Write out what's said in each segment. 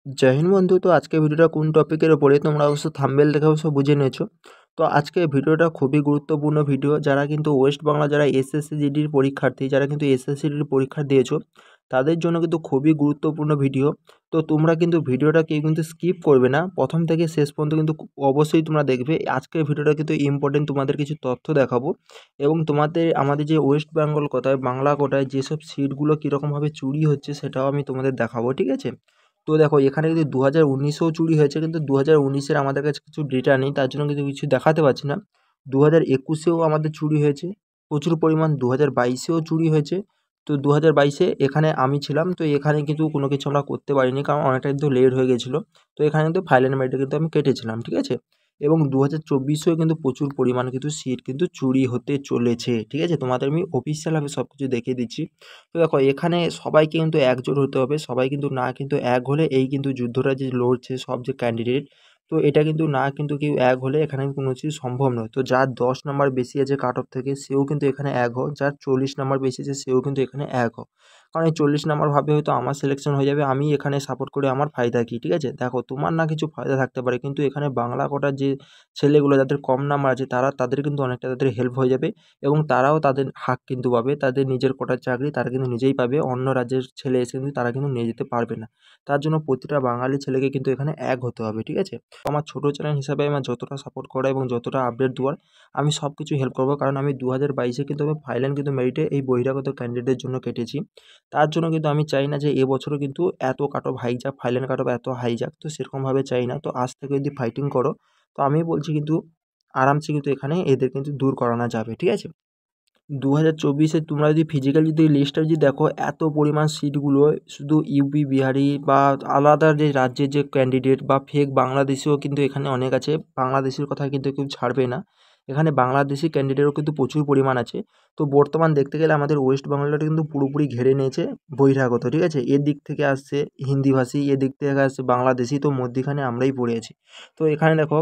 জয় হিন্দ বন্ধু। তো আজকে ভিডিওটা কোন টপিকের ওপরে তোমরা অবশ্য থাম্বনেল দেখে অবশ্য বুঝে নিয়েছো। তো আজকে ভিডিওটা খুবই গুরুত্বপূর্ণ ভিডিও। যারা কিন্তু ওয়েস্ট বাংলা যারা এসএসসি জিডির পরীক্ষার্থী, যারা কিন্তু এসএসসি জিডির পরীক্ষা দিয়েছো, তাদের জন্য কিন্তু খুবই গুরুত্বপূর্ণ ভিডিও। তো তোমরা কিন্তু ভিডিওটা কেউ কিন্তু স্কিপ করবে না, প্রথম থেকে শেষ পর্যন্ত কিন্তু অবশ্যই তোমরা দেখবে। আজকের ভিডিওটা কিন্তু ইম্পর্টেন্ট, তোমাদের কিছু তথ্য দেখাবো এবং তোমাদের আমাদের যে ওয়েস্ট বেঙ্গল কোটায় বাংলা কোটায় যেসব সিটগুলো কীরকমভাবে চুরি হচ্ছে সেটাও আমি তোমাদের দেখাবো, ঠিক আছে। তো দেখো এখানে কিন্তু 2019-এও চুরি হয়েছে, কিন্তু 2019-এর আমাদের কাছে কিছু ডেটা নেই, তার জন্য কিন্তু কিছু দেখাতে পারছি না। 2021-এও আমাদের চুরি হয়েছে প্রচুর পরিমাণ, 2022-এও চুরি হয়েছে। তো 2022-এ এখানে আমি ছিলাম, তো এখানে কিন্তু কোনো কিছু আমরা করতে পারিনি, কারণ অনেকটা কিন্তু লেট হয়ে গেছিলো। তো এখানে কিন্তু ফাইল অ্যান্ড মেরিটে কিন্তু আমি কেটেছিলাম, ঠিক আছে। এবং 2024-এও কিন্তু প্রচুর পরিমাণে কিন্তু সিট কিন্তু চুরি হতে চলেছে, ঠিক আছে। তোমাদের আমি অফিসিয়ালভাবে সব কিছু দেখিয়ে দিচ্ছি। তো দেখো এখানে সবাইকে কিন্তু একজোট হতে হবে, সবাই কিন্তু না কিন্তু এক হলে এই কিন্তু যুদ্ধটা যে লড়ছে সব যে ক্যান্ডিডেট, তো এটা কিন্তু না কিন্তু কেউ এক হলে এখানে কোনো কিছু সম্ভব নয়। তো যার 10 নাম্বার বেশি আছে কাট অফ থেকে সেও কিন্তু এখানে এক হোক, যার 40 নাম্বার বেশি আছে সেও কিন্তু এখানে এক হোক। কারণ এই 40 নাম্বার ভাবে হয়তো আমার সিলেকশন হয়ে যাবে, আমি এখানে সাপোর্ট করে আমার ফায়দা কী, ঠিক আছে। দেখো তোমার না কিছু ফায়দা থাকতে পারে, কিন্তু এখানে বাংলা কোটার যে ছেলেগুলো যাদের কম নাম্বার আছে তাদের কিন্তু অনেকটা তাদের হেল্প হয়ে যাবে এবং তারাও তাদের হাক কিন্তু পাবে, তাদের নিজের কোটার চাকরি তারা কিন্তু নিজেই পাবে, অন্য রাজ্যের ছেলে এসে কিন্তু তারা কিন্তু নিয়ে যেতে পারবে না। তার জন্য প্রতিটা বাঙালি ছেলেকে কিন্তু এখানে এক হতে হবে, ঠিক আছে। আমার ছোটো চ্যানেল হিসাবে আমার যতটা সাপোর্ট করা এবং যতটা আপডেট দেওয়ার আমি সব কিছু হেল্প করবো, কারণ আমি 2022-এ কিন্তু আমি ফাইনাল কিন্তু মেরিটে এই বহিরাগত ক্যান্ডিডেটের জন্য কেটেছি। তার জন্য কিন্তু আমি চাই না যে এবছরও কিন্তু এত কাট অফ হাই যাক, ফাইনাল কাট অফ এত হাই যাক, তো সেরকমভাবে চাই না। তো আজ থেকে যদি ফাইটিং করো তো আমি বলছি কিন্তু আরামসে কিন্তু এখানে এদের কিন্তু দূর করানো যাবে, ঠিক আছে। 2024-এ তোমরা যদি ফিজিক্যাল যদি লিস্টটা যদি দেখো, এত পরিমাণ সিটগুলো শুধু ইউপি বিহারি বা আলাদা যে রাজ্যের যে ক্যান্ডিডেট বা ফেক বাংলাদেশিও কিন্তু এখানে অনেক আছে, বাংলাদেশের কথা কিন্তু কেউ ছাড়বে না। এখানে বাংলাদেশি ক্যান্ডিডেটও কিন্তু প্রচুর পরিমাণ আছে। তো বর্তমান দেখতে গেলে আমাদের ওয়েস্ট বাংলাটা কিন্তু পুরোপুরি ঘিরে নিয়েছে বহিরাগত, ঠিক আছে। এর দিক থেকে আসছে হিন্দিভাষী, এদিক থেকে আসছে বাংলাদেশি, তো মধ্যিখানে আমরাই পড়ে আছি। তো এখানে দেখো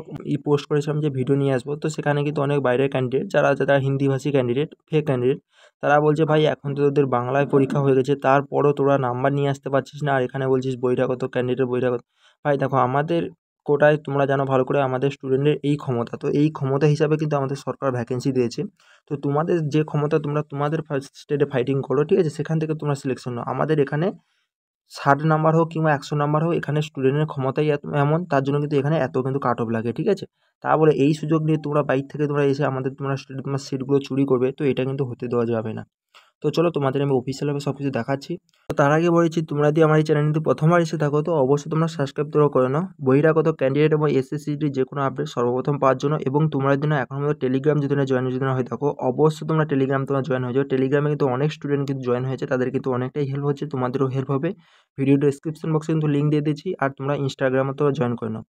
পোস্ট করেছিলাম যে ভিডিও নিয়ে আসবো, তো সেখানে কিন্তু অনেক বাইরের ক্যান্ডিডেট যারা যারা হিন্দিভাষী ক্যান্ডিডেট, ফেক ক্যান্ডিডেট, তারা বলছে ভাই এখন তো তোদের বাংলায় পরীক্ষা হয়ে গেছে, তারপরও তোরা নাম্বার নিয়ে আসতে পারছিস না, আর এখানে বলছিস বহিরাগত ক্যান্ডিডেট বহিরাগত। ভাই দেখো আমাদের কোটায় তোমরা জানো ভালো করে আমাদের স্টুডেন্টের এই ক্ষমতা, তো এই ক্ষমতা হিসাবে কিন্তু আমাদের সরকার ভ্যাকেন্সি দিয়েছে। তো তোমাদের যে ক্ষমতা তোমরা তোমাদের ফার্স্ট স্টেটে ফাইটিং করো, ঠিক আছে, সেখান থেকে তোমরা সিলেকশন নাও। আমাদের এখানে 60 নাম্বার হোক কিংবা 100 নাম্বার হোক, এখানে স্টুডেন্টের ক্ষমতাই এমন, তার জন্য কিন্তু এখানে এত কিন্তু কাট অফ লাগে, ঠিক আছে। তা বলে এই সুযোগ নিয়ে তোমরা বাইরে থেকে তোমরা এসে আমাদের তোমরা তোমার সিটগুলো চুরি করবে, তো এটা কিন্তু হতে দেওয়া যাবে না। তো চলো তোমাদের আমি অফিসিয়ালভাবে সব কিছু দেখাচ্ছি। তো তার আগে বলেছি, তোমরা যদি আমার এই চ্যানেলটি প্রথমবার এসে থাকো তো অবশ্যই তোমরা সাবস্ক্রাইব করে নাও বহিরাগত ক্যান্ডিডেট এবং এসএসসিটির যে কোনো আপডেট সর্বপ্রথম পাওয়ার জন্য। এবং তোমরা যদি না এখনো মধ্যে টেলিগ্রাম যদি না হয়ে থাকো, অবশ্যই তোমরা টেলিগ্রাম তোমরা জয়েন হয়ে যাও। টেলিগ্রামে কিন্তু অনেক স্টুডেন্ট কিন্তু জয়েন হয়েছে, তাদের কিন্তু অনেকটাই হেল্প হচ্ছে, তোমাদেরও হেল্প হবে। ভিডিও ডেসক্রিপশন বক্সে কিন্তু লিঙ্ক দিয়ে দিয়েছি, আর তোমরা ইনস্টাগ্রামে তোমরা জয়েন করে নাও।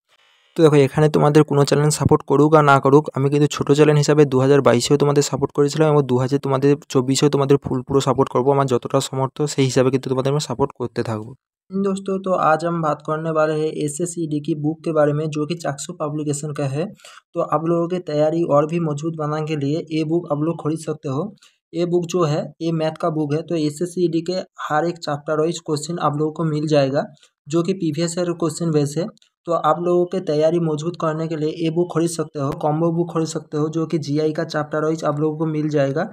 তো দেখো এখানে তোমাদের কোনো চ্যানেল সাপোর্ট করুক আর না করুক, আমি কিন্তু ছোটো চ্যানেল হিসাবে 2022-এও তোমাদের সাপোর্ট করেছিলাম এবং 2024-এও তোমাদের পুরো সাपोर्ट করবো। আমার যতটা সামর্থ্য সেই হিसाবে কিন্তু तुम्हाদের मैं सपोर्ट करते থাকবো। दोस्तों तो आज हम बात करने वाले हैं एसएससीडी की बुक के बारे में, जो कि चाक्षु पब्लिकेशन का है। तो आप लोगों की तैयारी और भी मजबूत बनाने के लिए ये बुक आप लोग खरीद सकते हो। ये बुक जो है ये मैथ का बुक है, तो एसएससीडी के हर एक चैप्टर वाइज क्वेश्चन आप लोगों को मिल जाएगा, जो कि प्रीवियस ईयर क्वेश्चन बेस है। तो आप लोगों की तैयारी मजबूत करने के लिए ये बुक खरीद सकते हो। कॉम्बो बुक खरीद सकते हो, जो कि जीआई का चैप्टर वाइज आप लोगों को मिल जाएगा,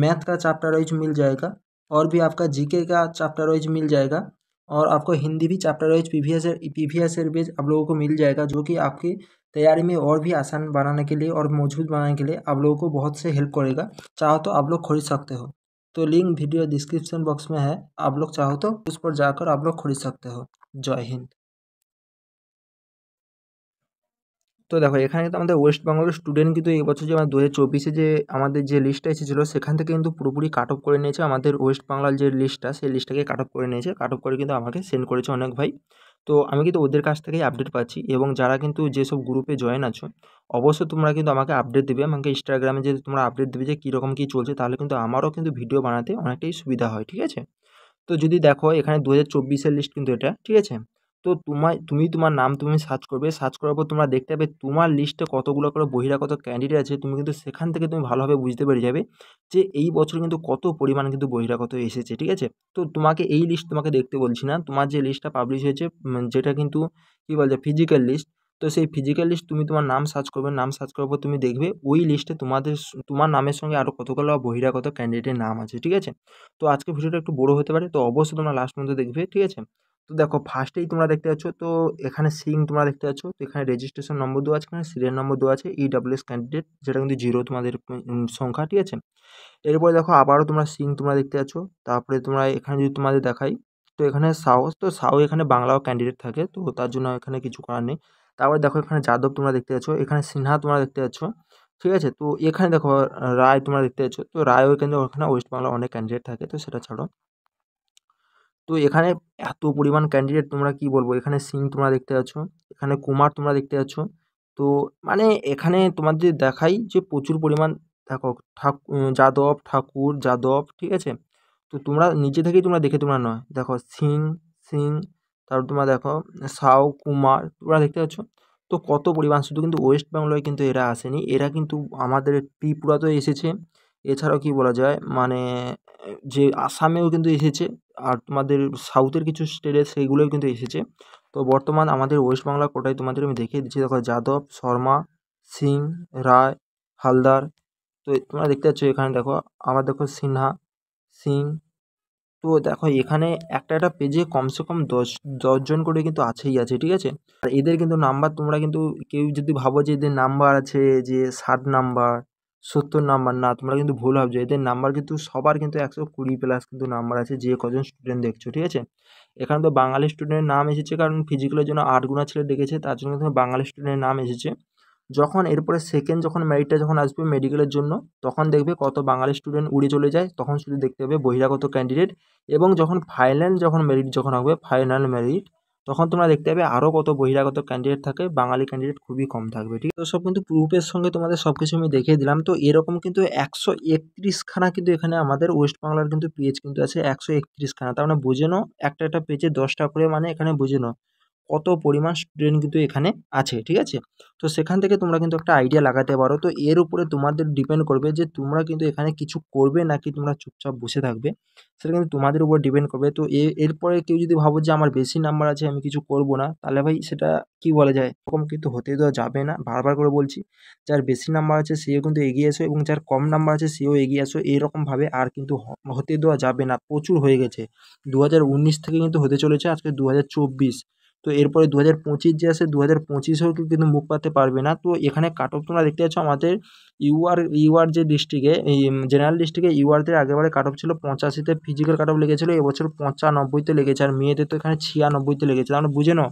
मैथ का चैप्टर वाइज मिल जाएगा, और भी आपका जीके का चैप्टर वाइज मिल जाएगा, और आपको हिंदी भी chapter wise PVS year base आप लोगों को मिल जाएगा, जो कि आपकी तैयारी में और भी आसान बनाने के लिए और मजबूत बनाने के लिए आप लोगों को बहुत से हेल्प करेगा। चाहो तो आप लोग खरीद सकते हो। तो लिंक वीडियो डिस्क्रिप्शन बॉक्स में है, आप लोग चाहो तो उस पर जाकर आप लोग खरीद सकते हो। जय हिंद। তো দেখো এখানে কিন্তু আমাদের ওয়েস্ট বেঙ্গলের স্টুডেন্ট কিন্তু এই বছর যে আমার 2024-এ যে আমাদের যে লিস্টটা এসেছিলো সেখান থেকে কিন্তু পুরোপুরি কাট অফ করে নিয়েছে। আমাদের ওয়েস্ট বাংলার যে লিস্টটা সেই লিস্টটাকে কাট অফ করে নিয়েছে, কাট অফ করে কিন্তু আমাকে সেন্ড করেছে অনেক ভাই। তো আমি কিন্তু ওদের কাছ থেকেই আপডেট পাচ্ছি, এবং যারা কিন্তু যেসব গ্রুপে জয়েন আছো অবশ্যই তোমরা কিন্তু আমাকে আপডেট দেবে, আমাকে ইনস্টাগ্রামে যে তোমরা আপডেট দেবে যে কীরকম কী চলছে, তাহলে কিন্তু আমারও কিন্তু ভিডিও বানাতে অনেকটাই সুবিধা হয়, ঠিক আছে। তো যদি দেখো এখানে 2024-এর লিস্ট কিন্তু এটা, ঠিক আছে। তো তুমি তোমার নাম তুমি সার্চ করবে, সার্চ করার পর তোমরা দেখতে পাবে তোমার লিস্টে কতগুলো করে বহিরাগত ক্যান্ডিডেট আছে। তুমি কিন্তু সেখান থেকে তুমি ভালোভাবে বুঝতে পেরে যাবে যে এই বছর কিন্তু কত পরিমাণ কিন্তু বহিরাগত এসেছে, ঠিক আছে? তো তোমাকে এই লিস্ট তোমাকে দেখতে বলছি না, তোমার যে লিস্টটা পাবলিশ হয়েছে যেটা কিন্তু কী বলা যায় ফিজিক্যাল লিস্ট। তো সেই ফিজিক্যাল লিস্ট তুমি তোমার নাম সার্চ করবে, নাম সার্চ করার পর তুমি দেখবে ওই লিস্টে তোমার নামের সঙ্গে আরও কতগুলো বহিরাগত ক্যান্ডিডেটের নাম আছে, ঠিক আছে? তো আজকে ভিডিওটা একটু বড় হতে পারে, তো অবশ্যই তোমরা লাস্ট পর্যন্ত দেখবে, ঠিক আছে? তো দেখো ফার্স্টেই তোমরা দেখতে পাচ্ছ, তো এখানে সিং তোমরা দেখতে পাচ্ছ, তো এখানে রেজিস্ট্রেশন নম্বর দেওয়া আছে, এখানে সিরিয়াল নম্বর দেওয়া আছে, ইডব্লিউএস ক্যান্ডিডেট যেটা কিন্তু 0 তোমাদের সংখ্যা, ঠিক আছে? এরপরে দেখো আবারও তোমরা সিং তোমরা দেখতে পাচ্ছ। তারপরে তোমরা এখানে যদি তোমাদের দেখাই, তো এখানে সাও এখানে বাংলাও ক্যান্ডিডেট থাকে, তো তার জন্য এখানে কিছু করার নেই। তারপরে দেখো এখানে যাদব তোমরা দেখতে পাচ্ছ, এখানে সিনহা তোমরা দেখতে পাচ্ছ, ঠিক আছে? তো এখানে দেখো রায় তোমরা দেখতে পাচ্ছ, তো রায়ও কিন্তু ওখানে ওয়েস্ট বাংলার অনেক ক্যান্ডিডেট থাকে, তো সেটা ছাড়ো। তো এখানে এত পরিমাণ ক্যান্ডিডেট তোমরা কি বলবো, এখানে সিং তোমরা দেখতে পাচ্ছ, এখানে কুমার তোমরা দেখতে পাচ্ছ। তো মানে এখানে তোমাদের দেখাই যে প্রচুর পরিমাণ, দেখো যাদব, ঠাকুর, যাদব, ঠিক আছে? তো তোমরা নিজে থেকেই তোমরা দেখে তোমরা নয়, দেখো সিং, তারপর তোমরা দেখো সাও, কুমার তোমরা দেখতে পাচ্ছ। তো কত পরিমাণ, শুধু কিন্তু ওয়েস্ট বেঙ্গলে কিন্তু এরা আসেনি, এরা কিন্তু আমাদের ত্রিপুরাতেও এসেছে। এছাড়াও কি বলা যায় মানে যে আসামেও কিন্তু এসেছে, আর তোমাদের সাউথের কিছু স্টেটে সেইগুলোও কিন্তু এসেছে। তো বর্তমান আমাদের ওয়েস্ট বাংলার কোটায় তোমাদের আমি দেখিয়ে দিচ্ছি, দেখো যাদব, শর্মা, সিং, রায়, হালদার। তো তোমরা দেখতে পাচ্ছ এখানে দেখো, আবার দেখো সিনহা, সিং। তো দেখো এখানে একটা পেজে কমসে কম 10 জন করে কিন্তু আছেই আছে, ঠিক আছে? আর এদের কিন্তু নাম্বার তোমরা কিন্তু কেউ যদি ভাবো যে এদের নাম্বার আছে যে 60 নাম্বার, 70 নাম্বার, না তোমরা কিন্তু ভুল ভাবছো। এদের নাম্বার কিন্তু সবার কিন্তু 120 প্লাস কিন্তু নাম্বার আছে, যে কজন স্টুডেন্ট দেখছো, ঠিক আছে? এখানে তো বাঙালি স্টুডেন্টের নাম এসেছে, কারণ ফিজিক্যালের জন্য 8 গুণা ছেলে ডেকেছে, তার জন্য কিন্তু বাঙালি স্টুডেন্টের নাম এসেছে। যখন এরপরে সেকেন্ড যখন মেরিটটা যখন আসবে মেডিকেলের জন্য, তখন দেখবে কত বাঙালি স্টুডেন্ট উড়ে চলে যায়, তখন শুধু দেখতে হবে বহিরাগত ক্যান্ডিডেট। এবং যখন ফাইনাল যখন মেরিট যখন হবে, ফাইনাল মেরিট, তখন তোমরা দেখতে পাবে আরও কত বহিরাগত ক্যান্ডিডেট থাকে, বাঙালি ক্যান্ডিডেট খুবই কম থাকবে, ঠিক আছে? তো সব কিন্তু প্রুফের সঙ্গে তোমাদের সব কিছু আমি দেখিয়ে দিলাম। তো এরকম কিন্তু 131খানা কিন্তু এখানে আমাদের ওয়েস্ট বাংলার কিন্তু পেজ কিন্তু আছে, 131খানা। তার মানে বুঝে নাও একটা পেজে 10টা করে, মানে এখানে বুঝে নাও কত পরিমাণ স্টুডেন্ট কিন্তু এখানে আছে, ঠিক আছে? তো সেখান থেকে তোমরা কিন্তু একটা আইডিয়া লাগাতে পারো। তো এর উপরে তোমাদের ডিপেন্ড করবে যে তোমরা কিন্তু এখানে কিছু করবে নাকি তোমরা চুপচাপ বসে থাকবে, সেটা কিন্তু তোমাদের উপর ডিপেন্ড করবে। তো এরপরে কেউ যদি ভাবো যে আমার বেশি নাম্বার আছে আমি কিছু করব না, তাহলে ভাই সেটা কি বলা যায়, এরকম কিন্তু হতে দেওয়া যাবে না। বারবার করে বলছি, যার বেশি নাম্বার আছে সেও কিন্তু এগিয়ে এসো, এবং যার কম নাম্বার আছে সেও এগিয়ে আসো, এইরকমভাবে আর কিন্তু হতে দেওয়া যাবে না। প্রচুর হয়ে গেছে, 2019 থেকে কিন্তু হতে চলেছে, আজকে 2024। তো এরপরে 2025 যে আসে, 2025এও কিন্তু মুখ পাততে পারবে না। তো এখানে কাট অফ তোমরা দেখতে পাচ্ছ আমাদের ইউআর যে ডিস্ট্রিক্টে, এই জেনারেল ডিস্ট্রিক্টে ইউআরদের আগেরবারে কাট অফ ছিল 85-তে, ফিজিক্যাল কাট অফ লেগেছিলো, এবছর 95-তে লেগেছে, আর মেয়েদের তো এখানে 96-তে লেগেছে। তাহলে বুঝে নাও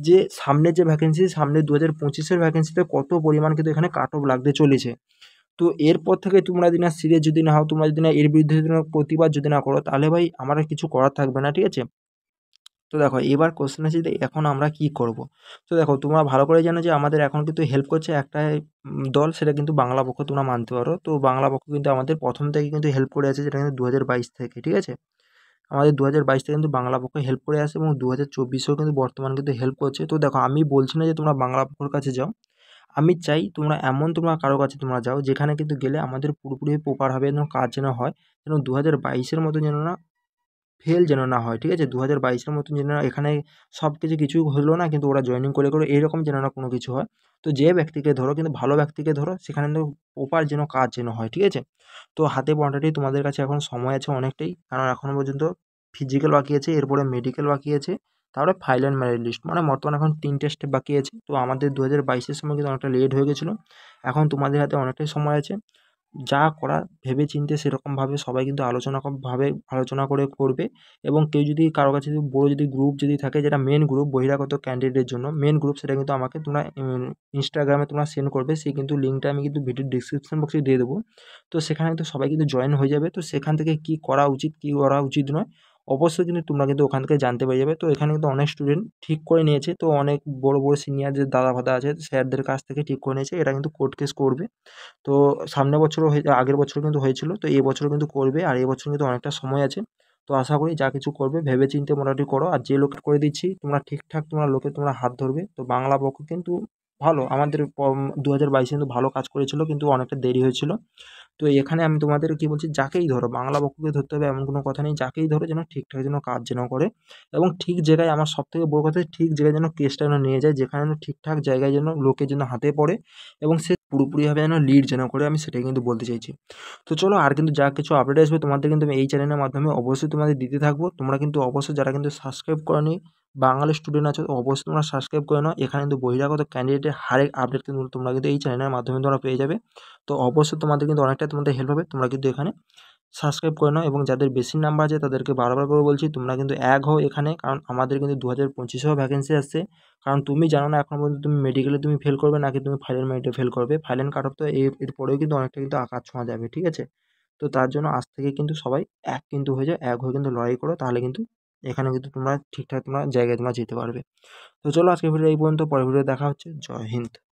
যে সামনের যে ভ্যাকেন্সি, সামনে 2025-এর ভ্যাকেন্সিতে কত পরিমাণ কিন্তু এখানে কাট অফ লাগতে চলেছে। তো এরপর থেকে তোমরা যদি না সিরিয়াস যদি না হও, তোমরা যদি না এর বিরুদ্ধে যদি না প্রতিবাদ যদি না করো, তাহলে ভাই আমার আর কিছু করার থাকবে না, ঠিক আছে? তো দেখো এবার কোশ্চেন আছে যে এখন আমরা কি করব? তো দেখো তোমরা ভালো করে জানো যে আমাদের এখন কিন্তু হেল্প করছে একটাই দল, সেটা কিন্তু বাংলা পক্ষ, তোমরা মানতে পারো। তো বাংলা পক্ষ কিন্তু আমাদের প্রথম থেকে কিন্তু হেল্প করে আছে, যেটা কিন্তু 2022 থেকে, ঠিক আছে? আমাদের 2022 থেকে কিন্তু বাংলা পক্ষ হেল্প করে আসে, এবং 2024-এও কিন্তু বর্তমান কিন্তু হেল্প করছে। তো দেখো আমি বলছি না যে তোমরা বাংলা পক্ষের কাছে যাও, আমি চাই তোমরা কারো কাছে তোমরা যাও, যেখানে কিন্তু গেলে আমাদের পুরোপুরি প্রপার হবে, যেন কাজ যেন হয়, যেন 2022-এর মতো যেন না ফেল যেন না হয়, ঠিক আছে? 2022-এর মতন যেন এখানে সব কিছু হলো না, কিন্তু ওরা জয়েনিং করে এরকম যেন না কোনো কিছু হয়। তো যে ব্যক্তিকে ধরো, কিন্তু ভালো ব্যক্তিকে ধরো, সেখানে কিন্তু প্রপার যেন কাজ যেন হয়, ঠিক আছে? তো হাতে মোটামুটি তোমাদের কাছে এখন সময় আছে অনেকটাই, কারণ এখনও পর্যন্ত ফিজিক্যাল বাকি আছে, এরপরে মেডিকেল বাকি আছে, তারপরে ফাইনাল মেরিট লিস্ট, মানে বর্তমানে এখন 3টে স্টেপ বাকি আছে। তো আমাদের 2022-এর সময় কিন্তু অনেকটা লেট হয়ে গেছিলো, এখন তোমাদের হাতে অনেকটাই সময় আছে। যা করার ভেবেচিন্তে সেরকমভাবে সবাই কিন্তু আলোচনা করে করবে। এবং কেউ যদি কারো কাছে যদি বড় যদি গ্রুপ যদি থাকে, যেটা মেন গ্রুপ বহিরাগত ক্যান্ডিডেটের জন্য মেন গ্রুপ, সেটা কিন্তু আমাকে তোমরা ইনস্টাগ্রামে তোমরা সেন্ড করবে, সেই কিন্তু লিঙ্কটা আমি কিন্তু ভিডিওর ডিসক্রিপশন বক্সে দিয়ে দেবো। তো সেখানে কিন্তু সবাই কিন্তু জয়েন হয়ে যাবে। তো সেখান থেকে কী করা উচিত কী করা উচিত নয়, অবশ্যই কিন্তু তোমরা কিন্তু ওখান থেকে জানতে পেরে যাবে। তো এখানে কিন্তু অনেক স্টুডেন্ট ঠিক করে নিয়েছে, তো অনেক বড় সিনিয়র যে দাদা ফাদা আছে স্যারদের কাছ থেকে ঠিক করে নিয়েছে, এরা কিন্তু কোর্ট কেস করবে। তো সামনের বছরও আগের বছরও কিন্তু হয়েছিল, তো এবছরও কিন্তু করবে, আর এবছর কিন্তু অনেকটা সময় আছে। তো আশা করি যা কিছু করবে ভেবে চিন্তে মোটামুটি করো। আর যে লোকের করে দিচ্ছি তোমরা ঠিকঠাক তোমরা লোকে তোমরা হাত ধরবে। তো বাংলা পক্ষ কিন্তু ভালো আমাদের 2022 কিন্তু ভালো কাজ করেছিল, কিন্তু অনেকটা দেরি হয়েছিল। তো এখানে আমি তোমাদের কি বলছি, যাকেই ধরো বাংলা পক্ষকে ধরতে হবে এমন কোনো কথা নেই, যাকেই ধরো যেন ঠিকঠাক যেন কাজ যেন করে এবং ঠিক জায়গায়, আমার সবথেকে বড় কথা ঠিক জায়গায় যেন কেসটা যেন নিয়ে যায়, যেখানে যেন ঠিকঠাক জায়গায় যেন লোকের যেন হাতে পড়ে এবং সে পুরোপুরিভাবে যেন লিড যেন করে, আমি সেটাই কিন্তু বলতে চাইছি। তো চলো, আর কিন্তু যা কিছু আপডেট আসবে তোমাদের কিন্তু আমি এই চ্যানেলের মাধ্যমে অবশ্যই তোমাদের দিতে থাকবো। তোমরা কিন্তু অবশ্যই যারা কিন্তু সাবস্ক্রাইব করোনি বাঙালি স্টুডেন্ট আছো, অবশ্যই তোমরা সাবস্ক্রাইব করে নাও। এখানে কিন্তু বহিরাগত ক্যান্ডিডেটের হারেক আপডেট কিন্তু তোমরা কিন্তু এই চ্যানেলের মাধ্যমে তোমরা পেয়ে যাবে। তো অবশ্যই তোমাদের কিন্তু অনেকটা তোমাদের হেল্প হবে, তোমরা কিন্তু এখানে সাবস্ক্রাইব করে নাও। এবং যাদের বেশি নাম্বার আছে তাদেরকে বারবার করে বলছি তোমরা কিন্তু এক হও এখানে, কারণ আমাদের কিন্তু 2025-এও ভ্যাকেন্সি আসছে। কারণ তুমি জানো না এখন পর্যন্ত তুমি মেডিকেলে তুমি ফেল করবে নাকি তুমি ফাইনাল মেরিটে ফেল করবে। ফাইনাল কাট অফ তো এরপরেও কিন্তু অনেকটা কিন্তু আকাশ ছোঁয়া যাবে, ঠিক আছে? তো তার জন্য আজ থেকে কিন্তু সবাই এক কিন্তু হয়ে যাও, এক হয়ে কিন্তু লড়াই করো, তাহলে কিন্তু এখানে কিন্তু তোমরা ঠিকঠাক তোমরা জায়গায় তোমরা যেতে পারবে। তো চলো, আজকের ভিডিও এই পর্যন্ত, পরের ভিডিও দেখা হচ্ছে। জয় হিন্দ।